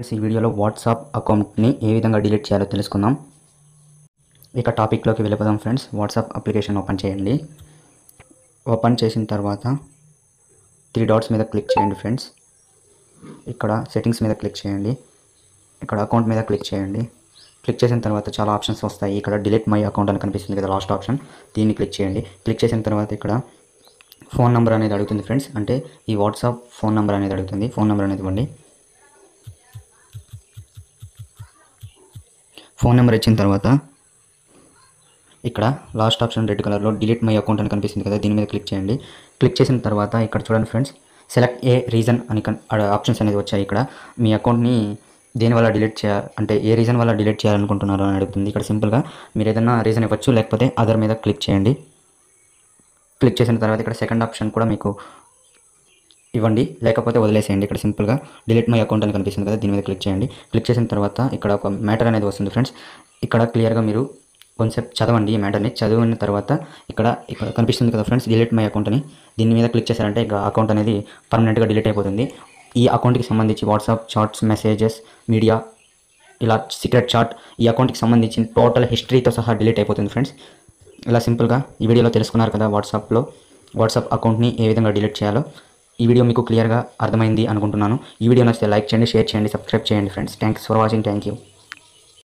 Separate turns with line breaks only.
ఈ వీడియోలో వాట్సాప్ అకౌంట్ని ఏ విధంగా డిలీట్ చేయాలో తెలుసుకుందాం. ఇక టాపిక్లోకి వెళ్ళిపోదాం ఫ్రెండ్స్. వాట్సాప్ అప్లికేషన్ ఓపెన్ చేయండి. ఓపెన్ చేసిన తర్వాత 3 డాట్స్ మీద క్లిక్ చేయండి ఫ్రెండ్స్. ఇక్కడ సెట్టింగ్స్ మీద క్లిక్ చేయండి. ఇక్కడ అకౌంట్ మీద క్లిక్ చేయండి. క్లిక్ చేసిన తర్వాత చాలా ఆప్షన్స్ వస్తాయి. ఇక్కడ డిలీట్ మై అకౌంట్ అని కనిపిస్తుంది కదా, లాస్ట్ ఆప్షన్, దీన్ని క్లిక్ చేయండి. క్లిక్ చేసిన తర్వాత ఇక్కడ ఫోన్ నెంబర్ అనేది అడుగుతుంది ఫ్రెండ్స్. అంటే ఈ వాట్సాప్ ఫోన్ నెంబర్ అనేది అడుగుతుంది. ఫోన్ నెంబర్ అనేది ఇవ్వండి. ఫోన్ నెంబర్ ఇచ్చిన తర్వాత ఇక్కడ లాస్ట్ ఆప్షన్ రెడ్ కలర్లో డిలీట్ మై అకౌంట్ అని కనిపిస్తుంది కదా, దీని మీద క్లిక్ చేయండి. క్లిక్ చేసిన తర్వాత ఇక్కడ చూడండి ఫ్రెండ్స్, సెలెక్ట్ ఏ రీజన్ అని ఆప్షన్స్ అనేది వచ్చాయి. ఇక్కడ మీ అకౌంట్ని దేనివల్ల డిలీట్ చేయాలి అంటే ఏ రీజన్ వల్ల డిలీట్ చేయాలనుకుంటున్నారో అని అడుగుతుంది. ఇక్కడ సింపుల్గా మీరు ఏదైనా రీజన్ ఇవ్వచ్చు, లేకపోతే అదర్ మీద క్లిక్ చేయండి. క్లిక్ చేసిన తర్వాత ఇక్కడ సెకండ్ ఆప్షన్ కూడా మీకు ఇవ్వండి, లేకపోతే వదిలేసేయండి. ఇక్కడ సింపుల్గా డిలీట్ మై అకౌంట్ అని కనిపిస్తుంది కదా, దీని మీద క్లిక్ చేయండి. క్లిక్ చేసిన తర్వాత ఇక్కడ ఒక మ్యాటర్ అనేది వస్తుంది ఫ్రెండ్స్. ఇక్కడ క్లియర్గా మీరు కాన్సెప్ట్ చదవండి. ఈ మ్యాటర్ని చదివిన తర్వాత ఇక్కడ కనిపిస్తుంది కదా ఫ్రెండ్స్, డిలీట్ మై అకౌంట్ అని, దీని మీద క్లిక్ చేశారంటే ఇక అకౌంట్ అనేది పర్మనెంట్గా డిలీట్ అయిపోతుంది. ఈ అకౌంట్కి సంబంధించి వాట్సాప్ చాట్స్, మెసేజెస్, మీడియా, ఇలా సీక్రెట్ చాట్, ఈ అకౌంట్కి సంబంధించిన టోటల్ హిస్టరీతో సహా డిలీట్ అయిపోతుంది ఫ్రెండ్స్. ఇలా సింపుల్గా ఈ వీడియోలో తెలుసుకున్నారు కదా వాట్సాప్ అకౌంట్ని ఏ విధంగా డిలీట్ చేయాలో. ఈ వీడియో మీకు క్లియర్గా అర్థమైంది అనుకుంటున్నాను. ఈ వీడియో నచ్చితే లైక్ చేయండి, షేర్ చేయండి, సబ్స్క్రైబ్ చేయండి friends. Thanks for watching. Thank you.